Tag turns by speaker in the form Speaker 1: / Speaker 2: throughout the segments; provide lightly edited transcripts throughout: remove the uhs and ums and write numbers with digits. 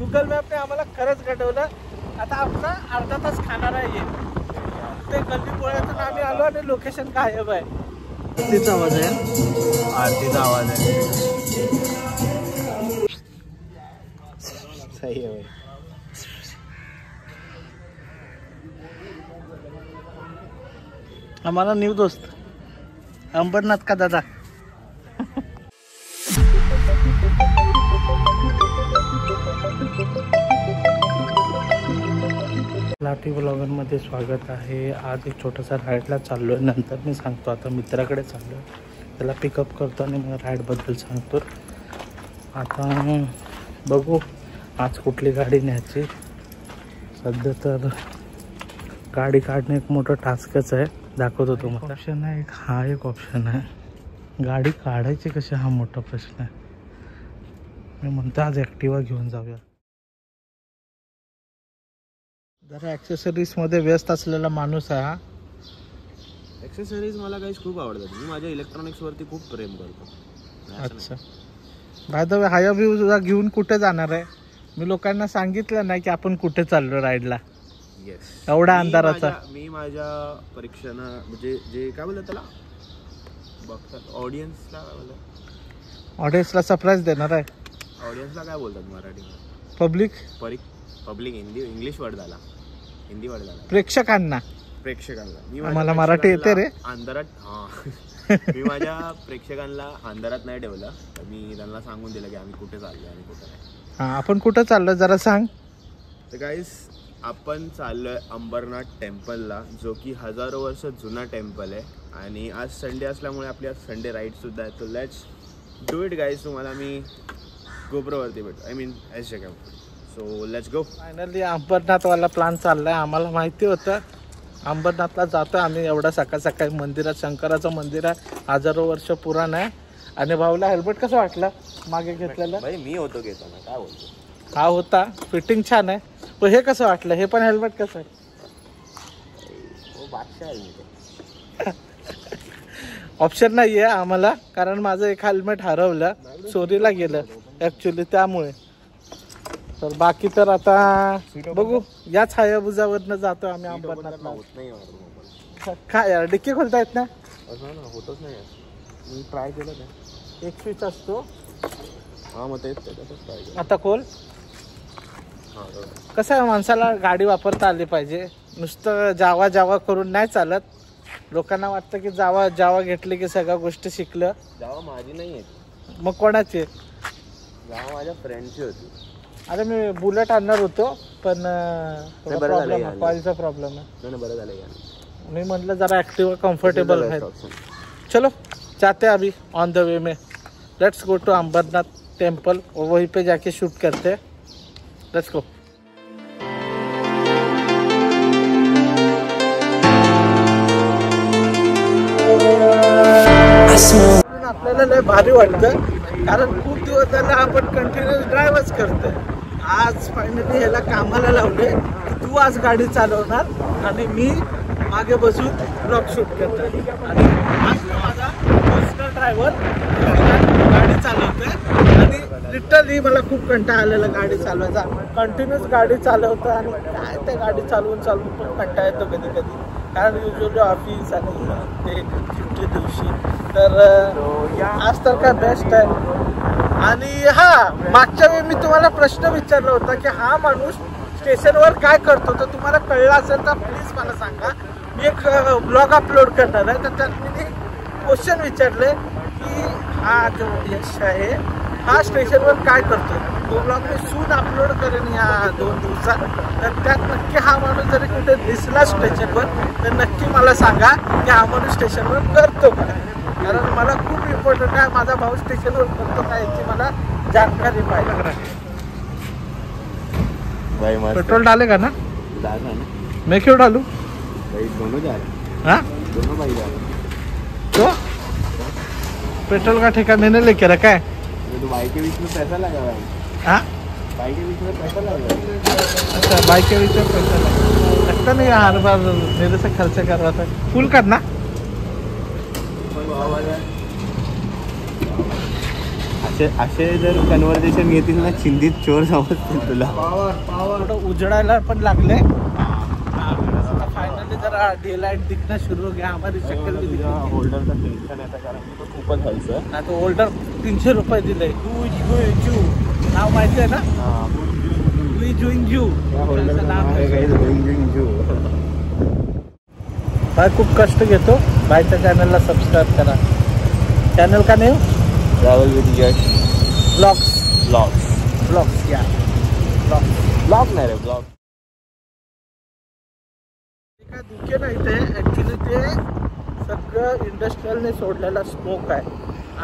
Speaker 1: Google मॅपने आम्हाला खरंच घडवलं. आता आपण अर्धा तास खाणार आहे ते गल्ली पोळ्यातून आम्ही आलो आणि लोकेशन गायब आहे. आरतीचा आवाज आहे.
Speaker 2: आरतीचा आवाज आहे. सही आहे.
Speaker 1: हमारा न्यू दोस्त अंबरनाथ का दादा. लाठी ब्लॉगर मध्ये स्वागत आहे. आज एक छोटासा राईडला चाललोय. नंतर मी सांगतो. आता मित्राकडे चाललोय, त्याला पिकअप करतो आणि मग राईड बद्दल सांगतो. आता बघू आज कुठली गाडी न्यायची. सध्या तर गाडी काढणे एक मोठं टास्कच आहे. दाखवतो तुम्हाला. ऑप्शन आहे एक, हा एक ऑप्शन आहे. गाडी काढायची कशी हा मोठा प्रश्न आहे. मी म्हणतो आज ॲक्टिवा घेऊन जाऊया. जरा ॲक्सेसरीज मध्ये व्यस्त असलेला माणूस आहे हा.
Speaker 2: ॲक्सेसरीज मला काही खूप आवडतात. मी माझ्या इलेक्ट्रॉनिक्स वरती खूप प्रेम करतो.
Speaker 1: अच्छा. बाय द वे हायाबुसा घेऊन कुठे जाणार आहे? मी लोकांना सांगितलं नाही की आपण कुठे चाललो राईडला.
Speaker 2: येस.
Speaker 1: एवढा अंधाराचा.
Speaker 2: मी माझ्या परीक्षांना म्हणजे जे काय बोलतात त्याला बघतात
Speaker 1: ऑडियन्सला सरप्राईज देणार आहे.
Speaker 2: ऑडियन्सला काय बोलतात मराठीमध्ये? पब्लिक इंग्लिश वर्ड झाला. हिंदी वर्ड झाला.
Speaker 1: प्रेक्षकांना.
Speaker 2: मला
Speaker 1: मराठी येते रे.
Speaker 2: अंधारात मी माझ्या प्रेक्षकांना अंधारात नाही ठेवलं. तर मी त्यांना सांगून दिलं की आम्ही कुठे चाललोय आणि कुठे नाही.
Speaker 1: आपण कुठं चाललो जरा सांग.
Speaker 2: तर गाईस आपण चाललोय अंबरनाथ टेम्पलला, जो की हजारो वर्ष जुना टेम्पल आहे. आणि आज संडे असल्यामुळे आपली आज संडे राईड सुद्धा आहे. तो लेट्स डू इट गाईस. तुम्हाला मी गोप्रोवरती भेटतो. आय मीन एस जगह. So let's go.
Speaker 1: फायनली अंबरनाथवाला प्लॅन चाललाय. आम्हाला माहिती होतं अंबरनाथला जातो आम्ही. एवढा सकाळ सकाळी मंदिरात, शंकराचं मंदिर आहे, हजारो वर्ष पुराण आहे. आणि भाऊला हेल्मेट कसं वाटलं मागे घेतलेलं?
Speaker 2: भाई मी होतो घेताना. काय बोलतो?
Speaker 1: हा होता. फिटिंग छान आहे. पण हे कसं वाटलं? हे पण हेल्मेट कसं आहे? ऑप्शन नाही आहे आम्हाला, कारण माझं एक हेल्मेट हरवलं, चोरीला गेलं ॲक्च्युली, त्यामुळे. तर बाकी तर आता बघू. याच हायाबुसावरनं जातो आम्ही अंबरनाथला. काय यार, डिक्की खोलता येत ना?
Speaker 2: होतच नाही. मी ट्राय केलं ते.
Speaker 1: एक स्विच असतो.
Speaker 2: हा मग तेच.
Speaker 1: आता खोल. कसं आहे, माणसाला गाडी वापरता आली पाहिजे. नुसतं जावा जावा करून नाही चालत. लोकांना वाटतं की जावा घेतली की सगळ्या गोष्टी शिकलं.
Speaker 2: जावा माझी नाही आहे.
Speaker 1: मग कोणाची?
Speaker 2: जावा माझ्या फ्रेंडची होती.
Speaker 1: अरे मी बुलेट आणणार होतो, पण प्रॉब्लेम आहे, कॉईलचा प्रॉब्लेम आहे.
Speaker 2: बरं झालं.
Speaker 1: मी म्हटलं जरा ॲक्टिवा कम्फर्टेबल है. चलो जाते अभी ऑन द वे में. Let's go to Ambernath temple. वहीं पे जाके शूट करते. Let's go. आपल्याला लय भारी वाटतं, कारण खूप दिवस झाला आपण कंटिन्युअस ड्राईव्हच करतोय. आज फायनली ह्याला कामाला लावले की तू आज गाडी चालवणार आणि मी मागे बसून ब्लॉग शूट करतोय. आणि आज माझा पर्सनल ड्रायव्हर गाडी चालवतोय. आणि लिटरली मला खूप कंटाळा आलेला गाडी चालवायचा. कंटिन्युअस गाडी चालवतो आणि काय ते गाडी चालवून पण कंटाळा येतो कधी कधी, कारण युजली ऑफिस आणि ते सुट्टी दिवशी. तर आज तर काय बेस्ट आहे. आणि हा मागच्या वेळी मी तुम्हाला प्रश्न विचारला होता की हा माणूस स्टेशनवर काय करतो, तर तुम्हाला कळलं असेल तर प्लीज मला सांगा. मी एक ब्लॉग अपलोड करणार आहे, तर त्यात मी क्वेश्चन विचारले की हा जो यश आहे हा स्टेशनवर काय करतो. तो ब्लॉग मी सून अपलोड करेन या 2 दिवसात. तर त्यात नक्की हा माणूस जरी कुठे दिसला स्टेशनवर तर नक्की मला सांगा की हा माणूस स्टेशनवर करतो का. कारण मला खूप इम्पॉर्टंट आहे माझा भाऊ स्टेशनवर करतो का याची मला जानकारी पाहिजे. पेट्रोल डालेगा ना? मैं क्यों डालू?
Speaker 2: दोनों जा रहे.
Speaker 1: हाँ
Speaker 2: दोनों भाई जा रहे.
Speaker 1: तो पेट्रोल का ठेका मैंने लेके रखा है.
Speaker 2: तो बाइक के बीच में पैसा लगा हुआ है.
Speaker 1: हाँ
Speaker 2: बाइक के बीच में पैसा लगा हुआ है.
Speaker 1: अच्छा बाइक के बीच में पैसा लगा. लगता नहीं हर बार मेरे से खर्चे करवाता है. फुल करना.
Speaker 2: असे जर कन्व्हर्सेशन घेतील ना चिंधीत चोर समजतील तुला.
Speaker 1: पावर उजड़ायला पण लागले. फायनली जरा डे लाईट दिखना शुरू हो गया. हमारी शक्ल भी दिखी.
Speaker 2: होल्डरचा टेन्शन येतं कारण की तो खूपच व्हायचं
Speaker 1: ना. तो होल्डर 300 रुपये दिले. नाव माहिती आहे ना. भाई खूप कष्ट घेतो. भाईच्या चॅनलला सबस्क्राईब करा. चॅनल का name
Speaker 2: travel with Yash
Speaker 1: blogs या
Speaker 2: ब्लॉग नाही रे ब्लॉग.
Speaker 1: काय दुखे नाही ते ॲक्च्युली ते सगळं इंडस्ट्रीयलने सोडलेला स्मोक आहे.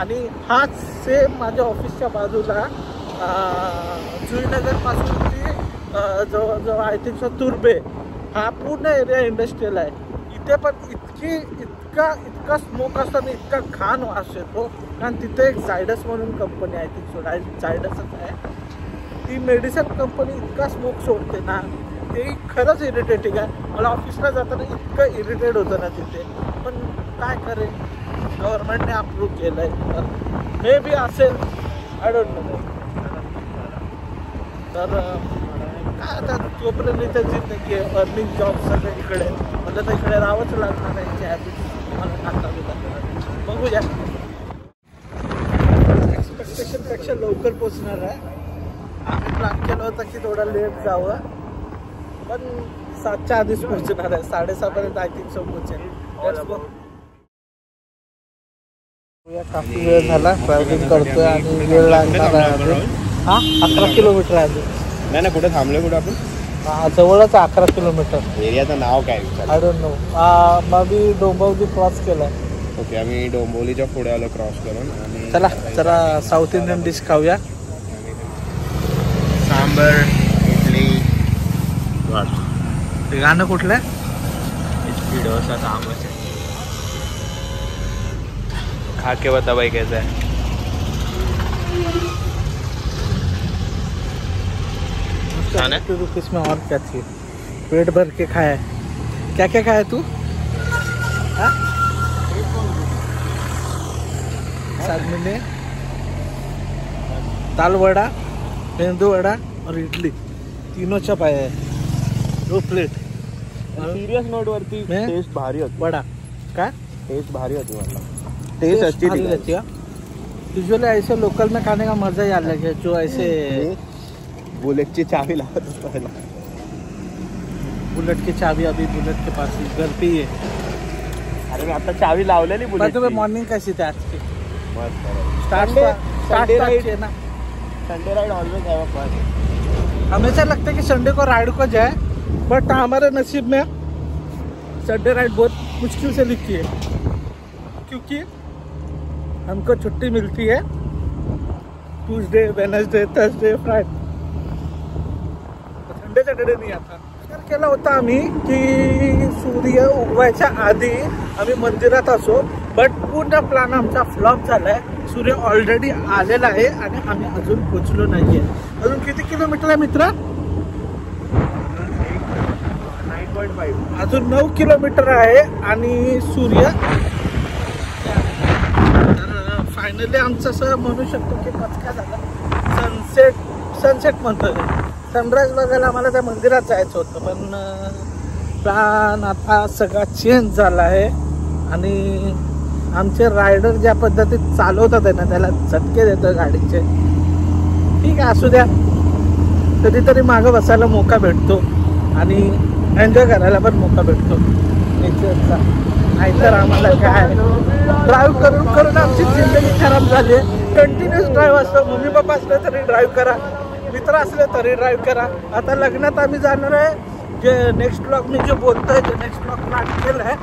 Speaker 1: आणि हाच सेम माझ्या ऑफिसच्या बाजूला जुईनगरपासून ती जवळजवळ आय थिंक सो तुर्बे हा पूर्ण एरिया इंडस्ट्रीयल आहे. इथे पण इतका स्मोक असताना इतका घाण वास येतो. कारण तिथे एक झायडस म्हणून कंपनी आहे. ती झायडसच आहे. ती मेडिसिन कंपनी इतका स्मोक सोडते ना ते खरंच इरिटेटिंग आहे. मला ऑफिसला जाताना इतकं इरिटेट होतं ना तिथे. पण काय करेल गव्हर्नमेंटने अप्रूव्ह केलं आहे तर मे बी असेल आय डोंट नो. तर काय आता तोपर्यंत इथे जिंदगी आहे. अर्निंग जॉब सगळं इकडे मला तर इकडे राहावंच लागणार आहे. यांची हॅबिट मला टाकता बघूया. एक्सपेक्टेशनपेक्षा लवकर पोचणार आहे. आम्ही प्लॅन केलं होतं की थोडा लेट जावं पण 7च्या आधीच पोहोचणार आहे. 6:30पर्यंत आय थिंक सो पोहोचेल. काफी वेळ झाला ट्रॅव्हलिंग करतोय आणि वेळ लागणार आहे अजून. 11 किलोमीटर आहे.
Speaker 2: नाही ना कुठे थांबलो कुठे आपण
Speaker 1: जवळच 11 किलोमीटर.
Speaker 2: एरियाचं नाव काय
Speaker 1: आय डोंट नो. मग मी डोंबिवली क्रॉस केलाय.
Speaker 2: ओके आम्ही डोंबिवलीच्या पुढे आलो क्रॉस करून. आणि
Speaker 1: चला जरा साऊथ इंडियन डिश खाऊया.
Speaker 2: सांबर इडली
Speaker 1: ते गाणं कुठलं आहे.
Speaker 2: इडली डोसा सांबर खा के बता भाई कैसा है.
Speaker 1: ₹50 में और क्या चाहिए. पेट भर के खाया है. क्या क्या खाया तू. आदमी ने दाल वड़ा मेंदू वड़ा और इडली तीनों चपाया है. 2 प्लेट.
Speaker 2: सिरियस नोट वरती टेस्ट भारी होती.
Speaker 1: वड़ा काय
Speaker 2: टेस्ट भारी होती. मतलब टेस्ट अच्छी
Speaker 1: रहती है. यूजुअली ऐसे लोकल में खाने का मजा ही अलग है. जो ऐसे
Speaker 2: बुलेटची चावी लावत होतो पहिला.
Speaker 1: बुलेट की चावी अभी बुलेट के पास घर पे ही है.
Speaker 2: अरे मैं आता चावी लावलेली बुलेट.
Speaker 1: तुम्हें मॉर्निंग कैसी थी आज की.
Speaker 2: स्टार्ट
Speaker 1: है ना.
Speaker 2: Sunday ride always have a fun.
Speaker 1: हमेशा लगता है कि संडे को राइड को जाए बट हमारे नसीब में संडे राइड बहुत मुश्किल से लिखती है क्योंकि हमको छुट्टी मिलती है Tuesday Wednesday Thursday Friday. Sunday Saturday नहीं आता. विचार केला होता आम्ही की सूर्य उगवायच्या आधी आम्ही मंदिरात असो बट पूर्ण प्लॅन आमचा फ्लॉप झालाय. सूर्य ऑलरेडी आलेला आहे आणि आम्ही अजून पोचलो नाहीये. अजून किती किलोमीटर आहे मित्र. 9.5. अजून 9 किलोमीटर आहे आणि सूर्य फायनली आमचं असं म्हणू शकतो की पचका झाला. सनसेट म्हणतोय. सनराईज बघायला आम्हाला त्या मंदिरात जायचं होतं पण प्लॅन आता सगळा चेंज झाला आहे. आणि आमचे रायडर ज्या पद्धतीत चालवतात आहे ना त्याला झटके देतं गाडीचे. ठीक आहे असू द्या. कधीतरी मागं बसायला मोका भेटतो आणि एन्जॉय करायला पण मोका भेटतो नेचरचा. नाहीतर आम्हाला काय ड्राईव्ह करून करून आमची जिंदगी खराब झाली आहे. कंटिन्युअस ड्राईव्ह असतो. मम्मी पप्पा असले तरी ड्राईव्ह करा. मित्र असले तरी ड्राईव्ह करा. आता लग्नात आम्ही जाणार आहे. जे नेक्स्ट ब्लॉग मी जे बोलतोय जे नेक्स्ट ब्लॉग प्लॅन केलं आहे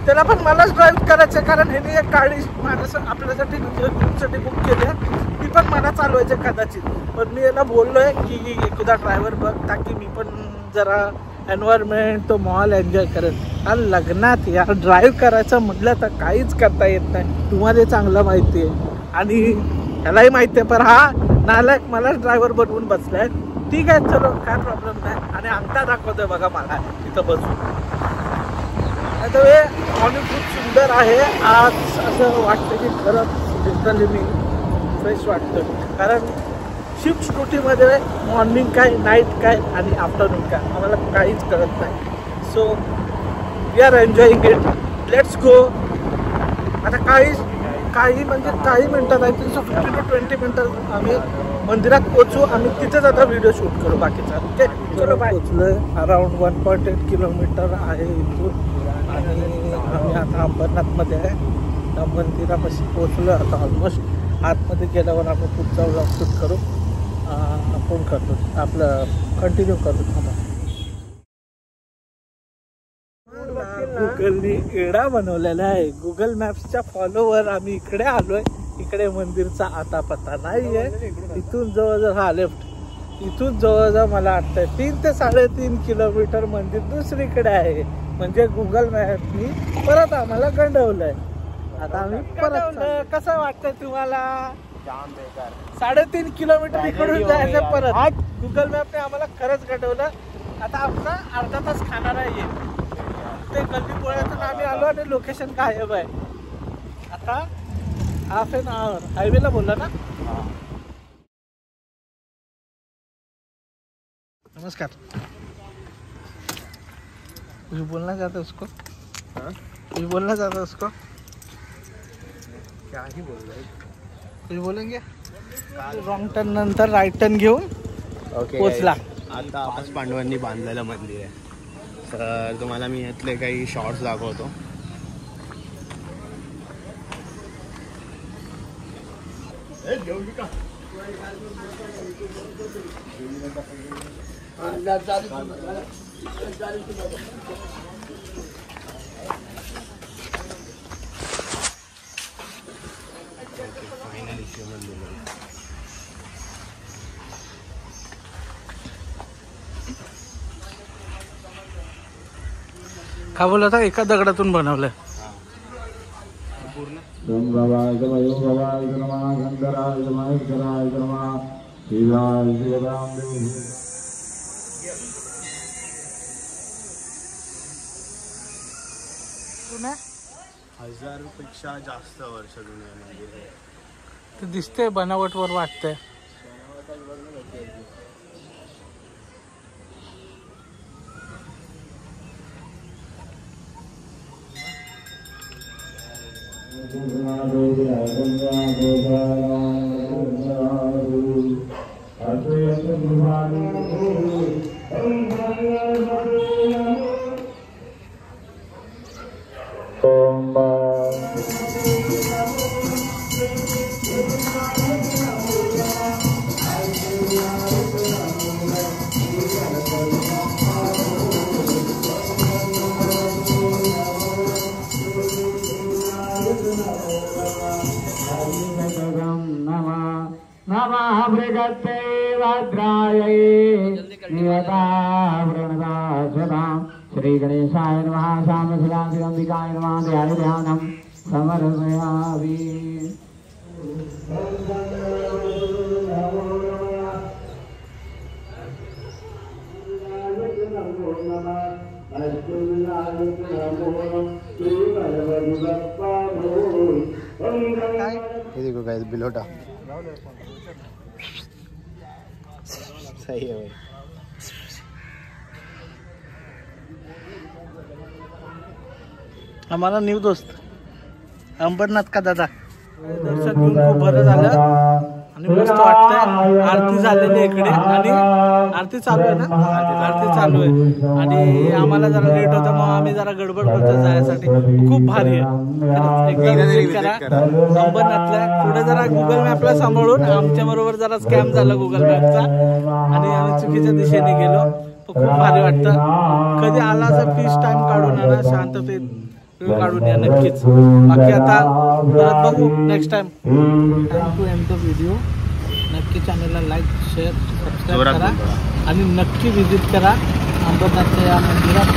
Speaker 1: त्याला पण मलाच ड्राईव्ह करायचं आहे. कारण ह्याने एक गाडी माझ्यासाठी आपल्यासाठी ट्रिपसाठी बुक केली आहे. ती पण मला चालवायची कदाचित. पण मी याला बोललो आहे की एकदा ड्रायव्हर बघ ताकी मी पण जरा एन्व्हायरमेंट तो मॉल एन्जॉय करेन. हा लग्नात यार ड्राईव्ह करायचं म्हटलं तर काहीच करता येत नाही. तुम्हाला चांगलं माहिती आहे आणि ह्यालाही माहिती आहे. पण हा नालायक मलाच ड्रायव्हर बनवून बसलाय. ठीक आहे चलो काय प्रॉब्लेम नाही. आणि अंगठा दाखवतोय बघा मला तिथं बसून. आता हे मॉर्निंग खूप सुंदर आहे आज. असं वाटतं की खरंच लिटरली मी फ्रेश वाटतं. कारण शिफ्ट ड्युटीमध्ये मॉर्निंग काय, नाईट काय आणि आफ्टरनून काय आम्हाला काहीच कळत नाही. So we are enjoying it. Let's go. आता काही मिनटात आहे 15 to 20 मिनटात आम्ही मंदिरात पोहोचू. आम्ही तिथेच आता व्हिडिओ शूट करू बाकीचा. ओके चलो बाय. पोचलं. अराउंड 1.8 किलोमीटर आहे इथून आणि आम्ही आता अंबरनाथमध्ये आहे. त्या मंदिरापाशी पोचलो आता ऑलमोस्ट. आतमध्ये गेल्यावर आपण पुढचा व्लॉग शूट करू. फोन करतो आपलं कंटिन्यू करतो. थांबा. गुगलनी एडा बनवलेला आहे. गुगल मॅप्सच्या फॉलोवर आम्ही इकडे आलोय. इकडे मंदिरचा आता पत्ता नाही आहे. इथून जवळजवळ हा लेफ्ट, इथून जवळजवळ मला वाटतंय 3 ते 3.5 किलोमीटर मंदिर दुसरीकडे आहे. म्हणजे गुगल मॅपनी परत आम्हाला गंडवलंय. आता आम्ही परत. कसं वाटतंय तुम्हाला? 3.5 किलोमीटर इकडून जायचं परत. गुगल मॅपने आम्हाला खरंच गंडवलं. आता आपला अर्धा तास खाणार आहे. ते गल्लीपोळ्यातून आम्ही आलो आणि लोकेशन गायब आहे. आता हाफ एन आवर हायवेला बोलला ना. नमस्कार. कुछ बोलना चाहते उसको? कुछ बोलना चाहते उसको?
Speaker 2: क्या ही बोल रहे?
Speaker 1: कुछ बोलेंगे? रॉंग टर्न नंतर राईट टर्न घेऊन पोचला.
Speaker 2: आता 5 पांडवांनी बांधलेलं मंदिर आहे. तर तुम्हाला मी यातले काही शॉर्ट्स दाखवतो.
Speaker 1: का बोलत होता? एका दगडातून बनवलंय.
Speaker 2: हजारपेक्षा जास्त वर्ष जुनं मंदिर आहे.
Speaker 1: ते दिसते बनावटवर वाटतंय.
Speaker 3: नमः भृगते भद्रायै नियतावृणदास्वतां श्री गणेशाय नमः सामसदां श्रीअंबिकाय नमः ध्यानि ध्यानं समर्पयामि।
Speaker 2: ये देखो गाइस बिलोटा सही है भाई।
Speaker 1: हमारा न्यू दोस्त अंबरनाथ का दादा दर्शन घेऊन खूप बरं झालं आणि मस्त वाटतंय। आरती झालेली इकडे आणि आरती चालू आहे ना, आरती चालू आहे आणि आम्हाला जरा लेट होतं मग आम्ही जरा गडबड करतो जायसाठी। खूप भारी आहे, एकदा विजिट करा अंबरनाथला। पुढे जरा गुगल मॅपला सांभाळून, आमच्या बरोबर जरा स्कॅम झाला गुगल मॅपचा आणि आम्ही चुकीच्या दिशेने गेलो। खूप भारी वाटतं, कधी आला असं पीस टाइम काढून आणा, शांततेत काढून या नक्कीच। बाकी आता परत बघू next time. Time to end the video. नक्की चॅनलला लाईक शेअर सबस्क्राईब करा आणि नक्की विजिट करा अंबरनाथच्या या मंदिरात।